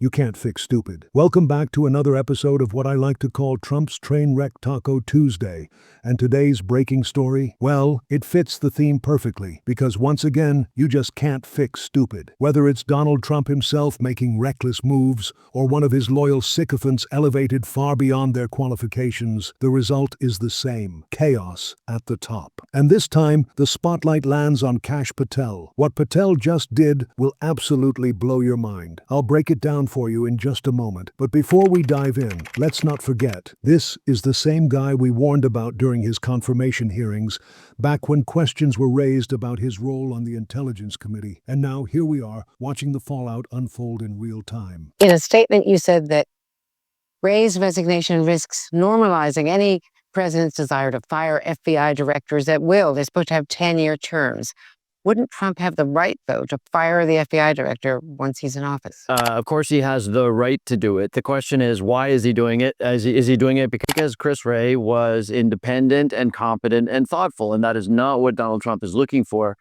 You can't fix stupid. Welcome back to another episode of what I like to call Trump's Trainwreck Taco Tuesday. And today's breaking story? Well, it fits the theme perfectly, because once again, you just can't fix stupid. Whether it's Donald Trump himself making reckless moves, or one of his loyal sycophants elevated far beyond their qualifications, the result is the same: chaos at the top. And this time, the spotlight lands on Cash Patel. What Patel just did will absolutely blow your mind. I'll break it down for you in just a moment. But before we dive in, let's not forget, this is the same guy we warned about during his confirmation hearings, back when questions were raised about his role on the Intelligence Committee. And now here we are, watching the fallout unfold in real time. In a statement, you said that Wray's resignation risks normalizing any president's desire to fire FBI directors at will. They're supposed to have 10-year terms. Wouldn't Trump have the right, though, to fire the FBI director once he's in office? Of course, he has the right to do it. The question is, why is he doing it? Is he doing it because Chris Wray was independent and competent and thoughtful? And that is not what Donald Trump is looking for.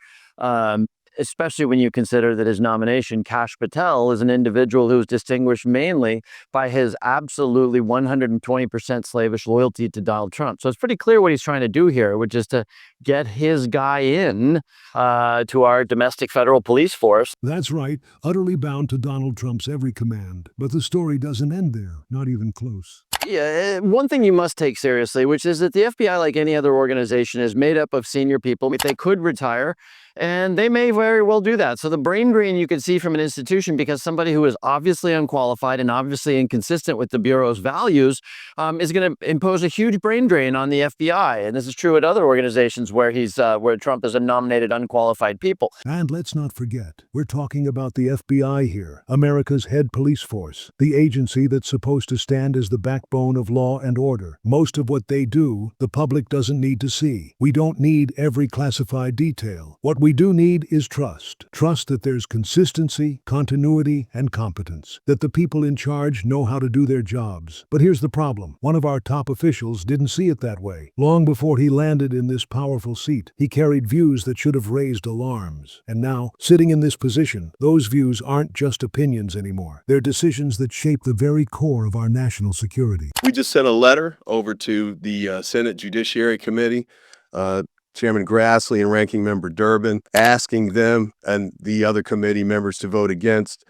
Especially when you consider that his nomination, Cash Patel, is an individual who's distinguished mainly by his absolutely 120% slavish loyalty to Donald Trump. So it's pretty clear what he's trying to do here, which is to get his guy in to our domestic federal police force. That's right, utterly bound to Donald Trump's every command. But the story doesn't end there, not even close. Yeah, one thing you must take seriously, which is that the FBI, like any other organization, is made up of senior people. They could retire, and they may very well do that. So the brain drain you could see from an institution, because somebody who is obviously unqualified and obviously inconsistent with the Bureau's values is going to impose a huge brain drain on the FBI. And this is true at other organizations where Trump has nominated unqualified people. And let's not forget, we're talking about the FBI here, America's head police force, the agency that's supposed to stand as the backbone of law and order. Most of what they do, the public doesn't need to see. We don't need every classified detail. What we do need is trust. Trust that there's consistency, continuity, and competence. That the people in charge know how to do their jobs. But here's the problem. One of our top officials didn't see it that way. Long before he landed in this powerful seat, he carried views that should have raised alarms. And now, sitting in this position, those views aren't just opinions anymore. They're decisions that shape the very core of our national security. We just sent a letter over to the Senate Judiciary Committee, Chairman Grassley and Ranking Member Durbin, asking them and the other committee members to vote against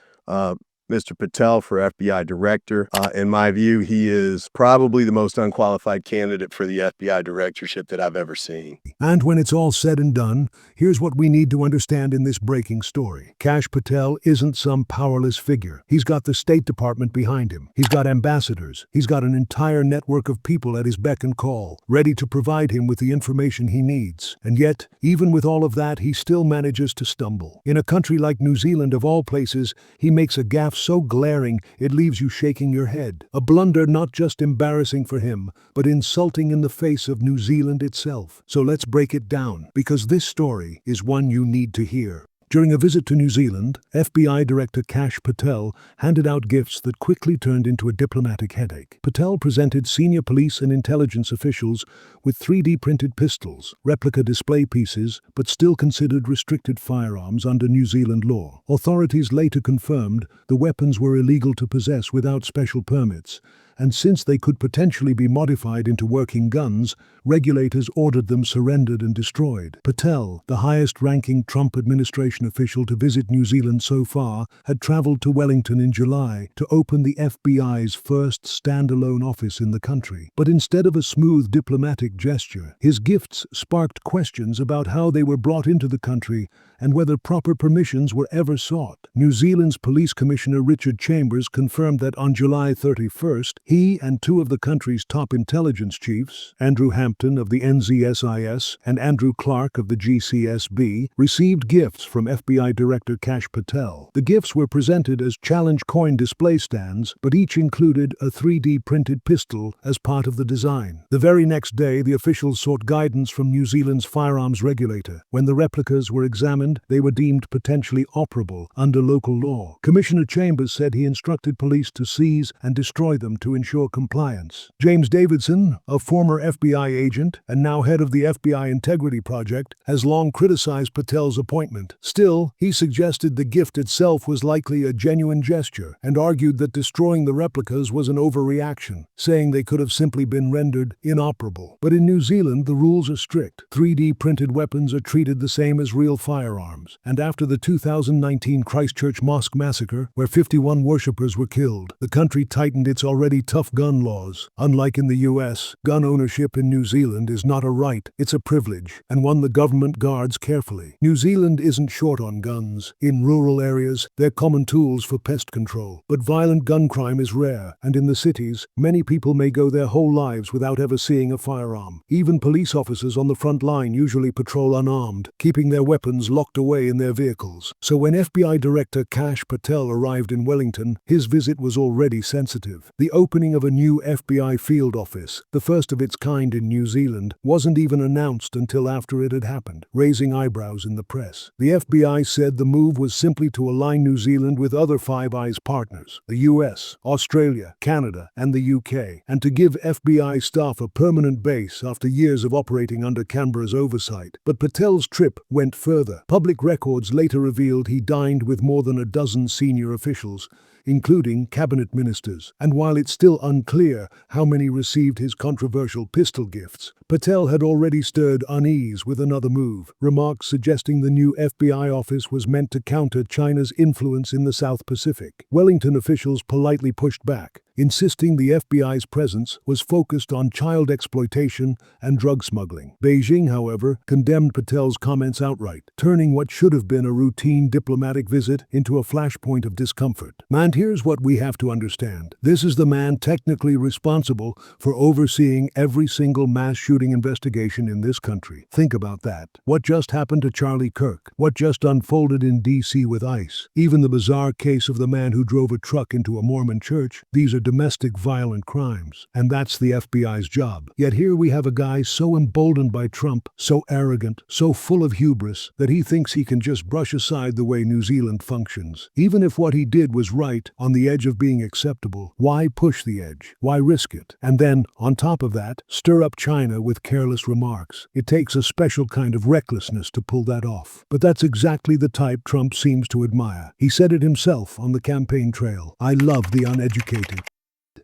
Mr. Patel for FBI director. In my view, he is probably the most unqualified candidate for the FBI directorship that I've ever seen. And when it's all said and done, here's what we need to understand in this breaking story. Cash Patel isn't some powerless figure. He's got the State Department behind him. He's got ambassadors. He's got an entire network of people at his beck and call, ready to provide him with the information he needs. And yet, even with all of that, he still manages to stumble. In a country like New Zealand, of all places, he makes a gaffe so glaring it leaves you shaking your head. A blunder not just embarrassing for him, but insulting in the face of New Zealand itself. So let's break it down, because this story is one you need to hear. During a visit to New Zealand, FBI Director Cash Patel handed out gifts that quickly turned into a diplomatic headache. Patel presented senior police and intelligence officials with 3D printed pistols, replica display pieces, but still considered restricted firearms under New Zealand law. Authorities later confirmed the weapons were illegal to possess without special permits, and since they could potentially be modified into working guns, regulators ordered them surrendered and destroyed. Patel, the highest-ranking Trump administration official to visit New Zealand so far, had traveled to Wellington in July to open the FBI's first standalone office in the country. But instead of a smooth diplomatic gesture, his gifts sparked questions about how they were brought into the country and whether proper permissions were ever sought. New Zealand's Police Commissioner Richard Chambers confirmed that on July 31st, he and two of the country's top intelligence chiefs, Andrew Hampton of the NZSIS and Andrew Clark of the GCSB, received gifts from FBI Director Cash Patel. The gifts were presented as challenge coin display stands, but each included a 3D printed pistol as part of the design. The very next day, the officials sought guidance from New Zealand's firearms regulator. When the replicas were examined, they were deemed potentially operable under local law. Commissioner Chambers said he instructed police to seize and destroy them to ensure compliance. James Davidson, a former FBI agent and now head of the FBI Integrity Project, has long criticized Patel's appointment. Still, he suggested the gift itself was likely a genuine gesture and argued that destroying the replicas was an overreaction, saying they could have simply been rendered inoperable. But in New Zealand, the rules are strict. 3D printed weapons are treated the same as real firearms. And after the 2019 Christchurch mosque massacre, where 51 worshippers were killed, the country tightened its already tough gun laws. Unlike in the US, gun ownership in New Zealand is not a right, it's a privilege, and one the government guards carefully. New Zealand isn't short on guns. In rural areas, they're common tools for pest control. But violent gun crime is rare, and in the cities, many people may go their whole lives without ever seeing a firearm. Even police officers on the front line usually patrol unarmed, keeping their weapons locked away in their vehicles. So when FBI Director Cash Patel arrived in Wellington, his visit was already sensitive. The opening of a new FBI field office, the first of its kind in New Zealand, wasn't even announced until after it had happened, raising eyebrows in the press. The FBI said the move was simply to align New Zealand with other Five Eyes partners, the US, Australia, Canada, and the UK, and to give FBI staff a permanent base after years of operating under Canberra's oversight. But Patel's trip went further. Public records later revealed he dined with more than a dozen senior officials, including cabinet ministers. And while it's still unclear how many received his controversial pistol gifts, Patel had already stirred unease with another move, remarks suggesting the new FBI office was meant to counter China's influence in the South Pacific. Wellington officials politely pushed back, insisting the FBI's presence was focused on child exploitation and drug smuggling. Beijing, however, condemned Patel's comments outright, turning what should have been a routine diplomatic visit into a flashpoint of discomfort. And here's what we have to understand. This is the man technically responsible for overseeing every single mass shooting investigation in this country. Think about that. What just happened to Charlie Kirk? What just unfolded in D.C. with ICE? Even the bizarre case of the man who drove a truck into a Mormon church. These are domestic violent crimes, and that's the FBI's job. Yet here we have a guy so emboldened by Trump, so arrogant, so full of hubris, that he thinks he can just brush aside the way New Zealand functions. Even if what he did was right, on the edge of being acceptable, why push the edge? Why risk it? And then, on top of that, stir up China with careless remarks. It takes a special kind of recklessness to pull that off. But that's exactly the type Trump seems to admire. He said it himself on the campaign trail. "I love the uneducated."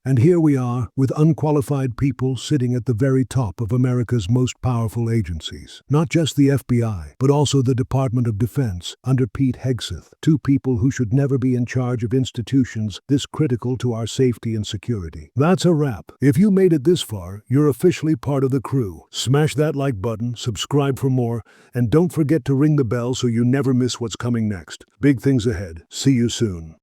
And here we are, with unqualified people sitting at the very top of America's most powerful agencies. Not just the FBI, but also the Department of Defense, under Pete Hegseth. Two people who should never be in charge of institutions this critical to our safety and security. That's a wrap. If you made it this far, you're officially part of the crew. Smash that like button, subscribe for more, and don't forget to ring the bell so you never miss what's coming next. Big things ahead. See you soon.